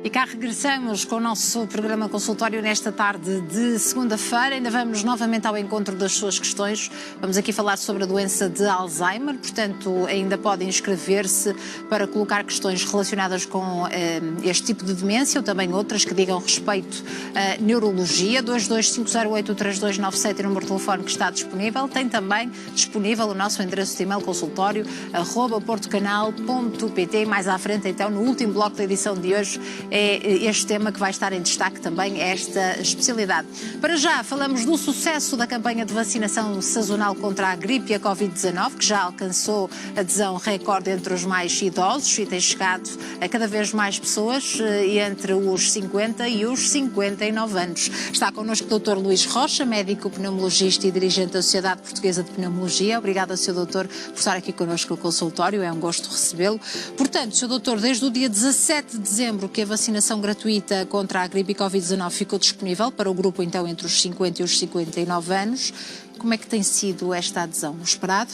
E cá regressamos com o nosso programa consultório nesta tarde de segunda-feira. Ainda vamos novamente ao encontro das suas questões. Vamos aqui falar sobre a doença de Alzheimer, portanto ainda podem inscrever-se para colocar questões relacionadas com este tipo de demência ou também outras que digam respeito à neurologia. 225083297 é o número de telefone que está disponível. Tem também disponível o nosso endereço de e-mail consultório@portocanal.pt. Mais à frente, então, no último bloco da edição de hoje, é este tema que vai estar em destaque também, esta especialidade. Para já, falamos do sucesso da campanha de vacinação sazonal contra a gripe e a Covid-19, que já alcançou adesão recorde entre os mais idosos e tem chegado a cada vez mais pessoas entre os 50 e os 59 anos. Está connosco o Dr. Luís Rocha, médico pneumologista e dirigente da Sociedade Portuguesa de Pneumologia. Obrigada, Sr. Doutor, por estar aqui connosco no consultório, é um gosto recebê-lo. Portanto, Sr. Doutor, desde o dia 17 de dezembro que a vacinação gratuita contra a gripe e Covid-19 ficou disponível para o grupo, então, entre os 50 e os 59 anos. Como é que tem sido esta adesão? O esperado?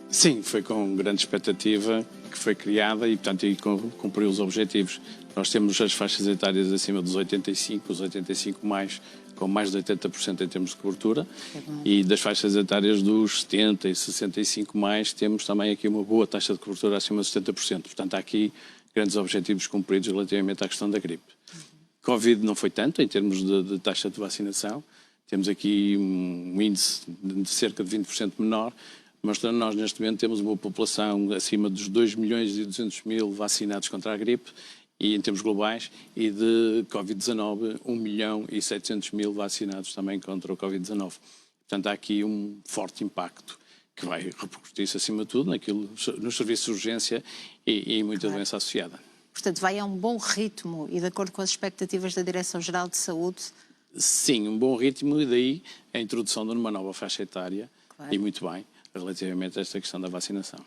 Sim, foi com grande expectativa que foi criada e, portanto, cumpriu os objetivos. Nós temos as faixas etárias acima dos 85, os 85 mais, com mais de 80% em termos de cobertura, e das faixas etárias dos 70 e 65 mais, temos também aqui uma boa taxa de cobertura acima de 70%. Portanto, há aqui grandes objetivos cumpridos relativamente à questão da gripe. Covid não foi tanto, em termos de taxa de vacinação. Temos aqui um índice de cerca de 20% menor, mas nós neste momento temos uma população acima dos 2.200.000 vacinados contra a gripe, e em termos globais, e de Covid-19, 1.700.000 vacinados também contra o Covid-19. Portanto, há aqui um forte impacto que vai repercutir-se, acima de tudo, nos serviços de urgência e muita doença associada. Portanto, vai a um bom ritmo e de acordo com as expectativas da Direção-Geral de Saúde? Sim, um bom ritmo, e daí a introdução de uma nova faixa etária, e muito bem, relativamente a esta questão da vacinação.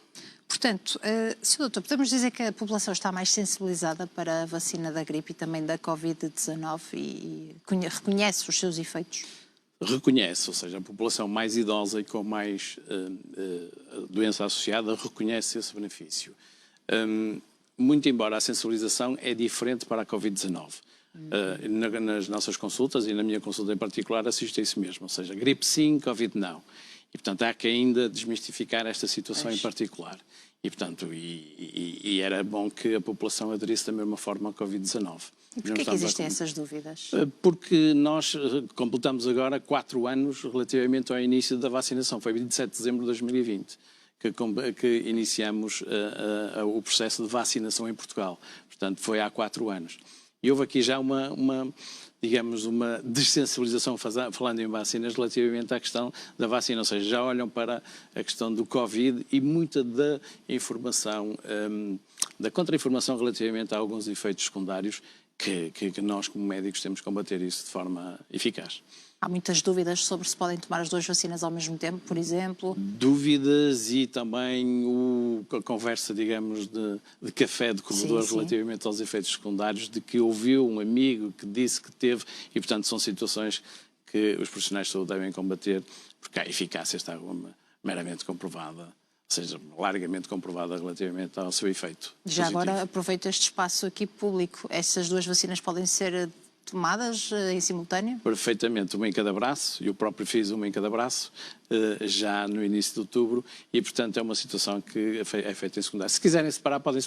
Portanto, Sr. Doutor, podemos dizer que a população está mais sensibilizada para a vacina da gripe e também da Covid-19 e reconhece os seus efeitos? Reconhece, ou seja, a população mais idosa e com mais doença associada reconhece esse benefício. Muito embora a sensibilização é diferente para a Covid-19. Nas nossas consultas, e na minha consulta em particular, assisto a isso mesmo, ou seja, gripe sim, Covid não. E, portanto, há que ainda desmistificar esta situação em particular. E, portanto, era bom que a população aderisse da mesma forma à Covid-19. E porquê que existem essas dúvidas? Porque nós completamos agora 4 anos relativamente ao início da vacinação. Foi 27 de dezembro de 2020 que iniciamos o processo de vacinação em Portugal. Portanto, foi há 4 anos. E houve aqui já digamos, uma dessensibilização, falando em vacinas, relativamente à questão da vacina. Ou seja, já olham para a questão do Covid e muita da informação, da contra-informação relativamente a alguns efeitos secundários que nós, como médicos, temos que combater isso de forma eficaz. Há muitas dúvidas sobre se podem tomar as 2 vacinas ao mesmo tempo, por exemplo? Dúvidas e também a conversa, digamos, de café de corredor, sim, relativamente aos efeitos secundários, de que ouviu um amigo que disse que teve, e portanto são situações que os profissionais de saúde devem combater, porque a eficácia está meramente comprovada, ou seja, largamente comprovada relativamente ao seu efeito Já positivo. Agora aproveito este espaço aqui público, essas 2 vacinas podem ser tomadas em simultâneo? Perfeitamente, uma em cada braço. Eu próprio fiz uma em cada braço, já no início de outubro, e portanto é uma situação que é feita em secundário. Se quiserem separar, podem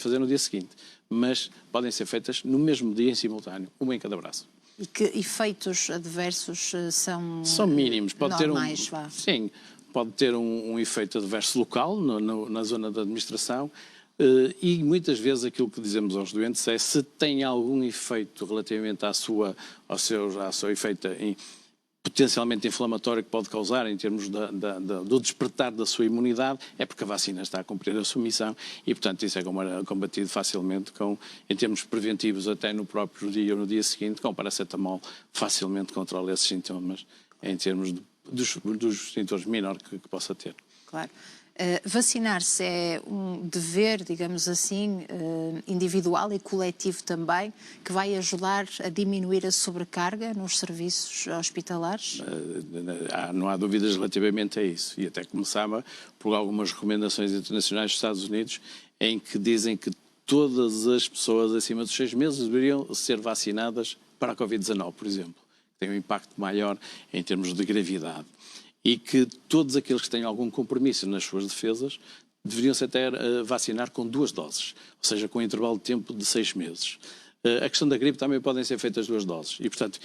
fazer no dia seguinte, mas podem ser feitas no mesmo dia em simultâneo, uma em cada braço. E que efeitos adversos são mínimos. Pode normais, ter sim, pode ter um efeito adverso local, na zona da administração. E muitas vezes aquilo que dizemos aos doentes é se tem algum efeito relativamente ao seu efeito potencialmente inflamatório que pode causar em termos do despertar da sua imunidade, é porque a vacina está a cumprir a sua missão e, portanto, isso é combatido facilmente em termos preventivos, até no próprio dia ou no dia seguinte, com paracetamol, facilmente controla esses sintomas em termos dos sintomas menores que possa ter. Claro. Vacinar-se é um dever, digamos assim, individual e coletivo também, que vai ajudar a diminuir a sobrecarga nos serviços hospitalares? Não há dúvidas relativamente a isso. E até começava por algumas recomendações internacionais dos Estados Unidos, em que dizem que todas as pessoas acima dos 6 meses deveriam ser vacinadas para a Covid-19, por exemplo, que tem um impacto maior em termos de gravidade. E que todos aqueles que têm algum compromisso nas suas defesas deveriam-se até vacinar com 2 doses, ou seja, com um intervalo de tempo de 6 meses. A questão da gripe também podem ser feitas 2 doses. E, portanto,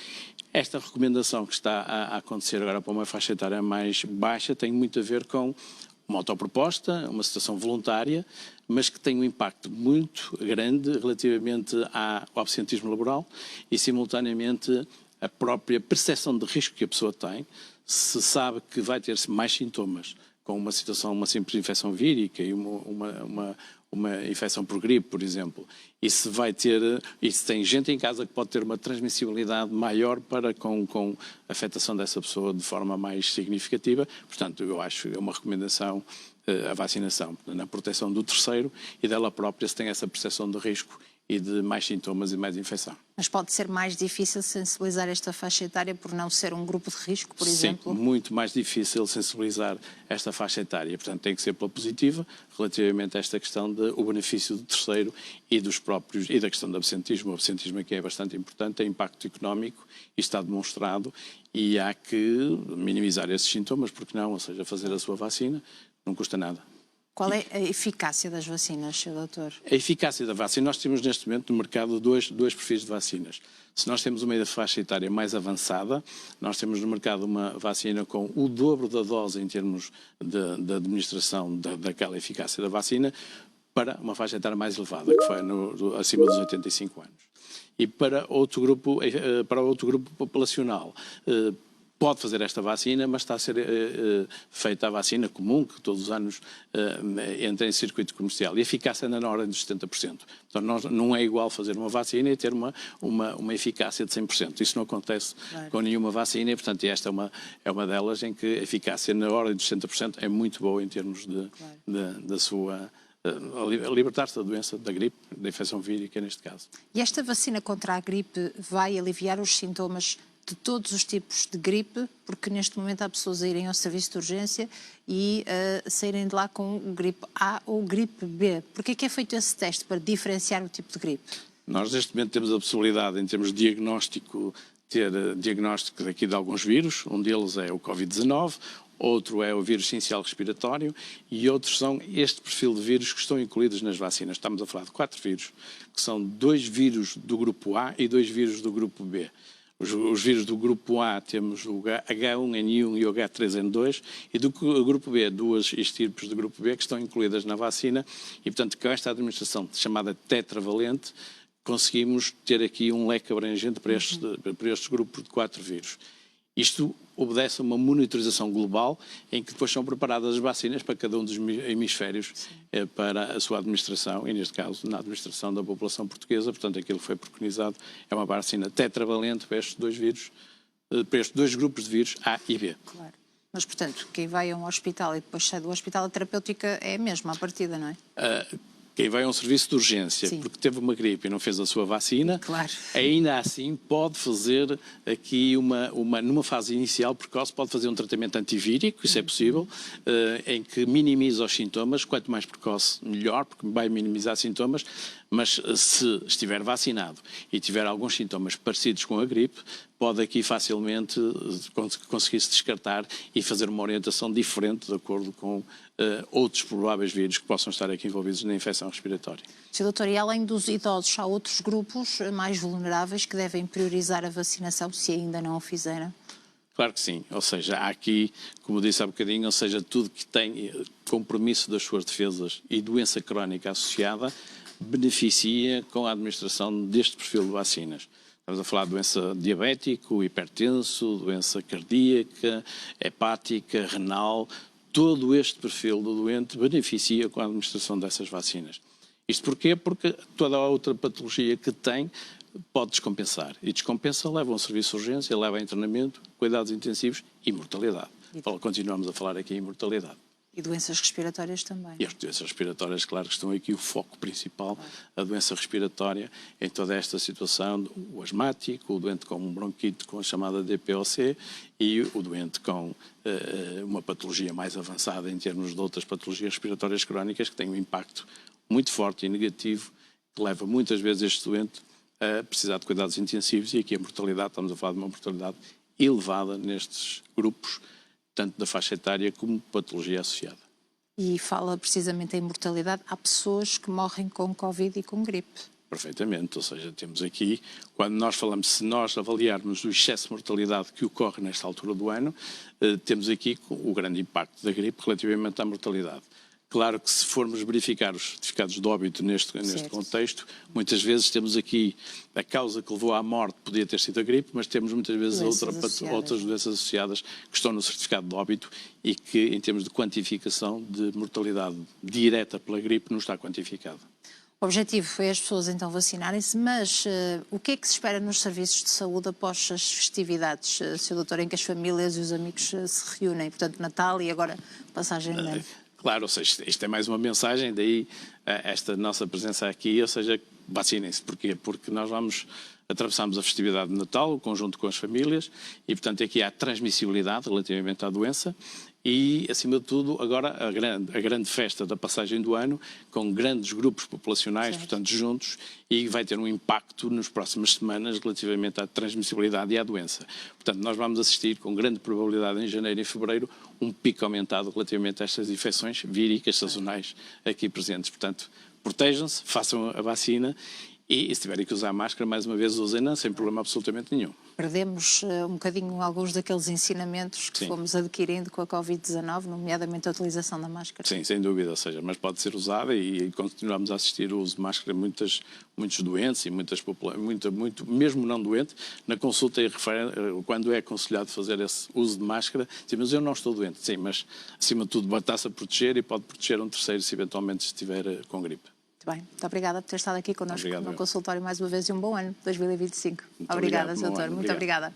esta recomendação que está a acontecer agora para uma faixa etária mais baixa tem muito a ver com uma autoproposta, uma situação voluntária, mas que tem um impacto muito grande relativamente ao absentismo laboral e, simultaneamente, a própria percepção de risco que a pessoa tem, se sabe que vai ter mais sintomas com uma situação, uma simples infecção vírica e uma infecção por gripe, por exemplo, e se tem gente em casa que pode ter uma transmissibilidade maior com a afetação dessa pessoa de forma mais significativa. Portanto, eu acho que é uma recomendação a vacinação na proteção do terceiro e dela própria se tem essa percepção de risco e de mais sintomas e mais infecção. Mas pode ser mais difícil sensibilizar esta faixa etária por não ser um grupo de risco, por exemplo? Sim, muito mais difícil sensibilizar esta faixa etária. Portanto, tem que ser pela positiva relativamente a esta questão do benefício do terceiro e dos próprios e da questão do absentismo. O absentismo aqui é bastante importante, tem impacto económico e está demonstrado e há que minimizar esses sintomas, porque não, ou seja, fazer a sua vacina não custa nada. Qual é a eficácia das vacinas, Sr. Doutor? A eficácia da vacina, nós temos neste momento no mercado dois perfis de vacinas. Se nós temos uma faixa etária mais avançada, nós temos no mercado uma vacina com o dobro da dose em termos de administração daquela eficácia da vacina para uma faixa etária mais elevada, que foi acima dos 85 anos. E para outro grupo populacional, pode fazer esta vacina, mas está a ser feita a vacina comum, que todos os anos entra em circuito comercial. E a eficácia anda na ordem dos 70%. Então não é igual fazer uma vacina e ter uma eficácia de 100%. Isso não acontece com nenhuma vacina e, portanto, esta é uma delas em que a eficácia na ordem dos 60% é muito boa em termos da sua... libertar-se da doença, da gripe, da infecção vírica neste caso. E esta vacina contra a gripe vai aliviar os sintomas de todos os tipos de gripe, porque neste momento há pessoas a irem ao serviço de urgência e saírem de lá com gripe A ou gripe B. Porquê é que é feito esse teste para diferenciar o tipo de gripe? Nós neste momento temos a possibilidade, em termos de diagnóstico, ter diagnóstico daqui de alguns vírus. Um deles é o Covid-19, outro é o vírus sincicial respiratório e outros são este perfil de vírus que estão incluídos nas vacinas. Estamos a falar de 4 vírus, que são 2 vírus do grupo A e 2 vírus do grupo B. Os vírus do grupo A temos o H1N1 e o H3N2 e do grupo B, 2 estirpes do grupo B que estão incluídas na vacina e, portanto, com esta administração chamada tetravalente, conseguimos ter aqui um leque abrangente para estes grupos de 4 vírus. Isto obedece a uma monitorização global em que depois são preparadas as vacinas para cada um dos hemisférios para a sua administração e, neste caso, na administração da população portuguesa. Portanto, aquilo que foi preconizado é uma vacina tetravalente para estes 2 vírus, para estes 2 grupos de vírus A e B. Claro. Mas, portanto, quem vai a um hospital e depois sai do hospital, a terapêutica é a mesma, à partida, não é? Quem vai a um serviço de urgência porque teve uma gripe e não fez a sua vacina, ainda assim pode fazer aqui numa fase inicial precoce, pode fazer um tratamento antivírico, isso é possível, em que minimiza os sintomas, quanto mais precoce melhor, porque vai minimizar sintomas, mas se estiver vacinado e tiver alguns sintomas parecidos com a gripe, pode aqui facilmente conseguir-se descartar e fazer uma orientação diferente de acordo com outros prováveis vírus que possam estar aqui envolvidos na infecção respiratória. Sr. Doutor, e além dos idosos, há outros grupos mais vulneráveis que devem priorizar a vacinação, se ainda não o fizeram? Claro que sim, ou seja, há aqui, como disse há bocadinho, ou seja, tudo que tem compromisso das suas defesas e doença crónica associada, beneficia com a administração deste perfil de vacinas. Estamos a falar de doença diabética, hipertenso, doença cardíaca, hepática, renal. Todo este perfil do doente beneficia com a administração dessas vacinas. Isto porquê? Porque toda a outra patologia que tem pode descompensar. E descompensa leva a um serviço de urgência, leva a internamento, cuidados intensivos e mortalidade. Continuamos a falar aqui em mortalidade. E doenças respiratórias também. E as doenças respiratórias, claro que estão aqui o foco principal, a doença respiratória em toda esta situação, o asmático, o doente com um bronquite com a chamada DPOC e o doente com uma patologia mais avançada em termos de outras patologias respiratórias crónicas que têm um impacto muito forte e negativo que leva muitas vezes este doente a precisar de cuidados intensivos, e aqui a mortalidade, estamos a falar de uma mortalidade elevada nestes grupos, tanto da faixa etária como patologia associada. E fala precisamente em mortalidade. Há pessoas que morrem com Covid e com gripe. Perfeitamente, ou seja, temos aqui, quando nós falamos, se nós avaliarmos o excesso de mortalidade que ocorre nesta altura do ano, temos aqui o grande impacto da gripe relativamente à mortalidade. Claro que se formos verificar os certificados de óbito neste contexto, muitas vezes temos aqui a causa que levou à morte, podia ter sido a gripe, mas temos muitas vezes outras doenças associadas que estão no certificado de óbito e que, em termos de quantificação de mortalidade direta pela gripe, não está quantificada. O objetivo é as pessoas então vacinarem-se, mas o que é que se espera nos serviços de saúde após as festividades, Sr. Doutor, em que as famílias e os amigos se reúnem? Portanto, Natal e agora passagem de ano. Claro, ou seja, isto é mais uma mensagem, daí esta nossa presença aqui, ou seja, vacinem-se. Porquê? Porque nós atravessamos a festividade de Natal, o conjunto com as famílias, e portanto aqui há transmissibilidade relativamente à doença e, acima de tudo, agora a grande festa da passagem do ano, com grandes grupos populacionais, portanto, juntos, e vai ter um impacto nas próximas semanas relativamente à transmissibilidade e à doença. Portanto, nós vamos assistir com grande probabilidade em janeiro e fevereiro um pico aumentado relativamente a estas infecções víricas sazonais aqui presentes. Portanto, protejam-se, façam a vacina e, se tiverem que usar máscara, mais uma vez usem-na sem problema absolutamente nenhum. Perdemos um bocadinho alguns daqueles ensinamentos que fomos adquirindo com a Covid-19, nomeadamente a utilização da máscara. Sim, sem dúvida, ou seja, mas pode ser usada e continuamos a assistir ao uso de máscara muitos doentes e mesmo não doentes, na consulta quando é aconselhado fazer esse uso de máscara, dizem, mas eu não estou doente. Sim, mas acima de tudo está-se a proteger e pode proteger um terceiro se eventualmente estiver com gripe. Muito bem, muito obrigada por ter estado aqui connosco no consultório mais uma vez e um bom ano 2025. Obrigada, doutor. Muito obrigada.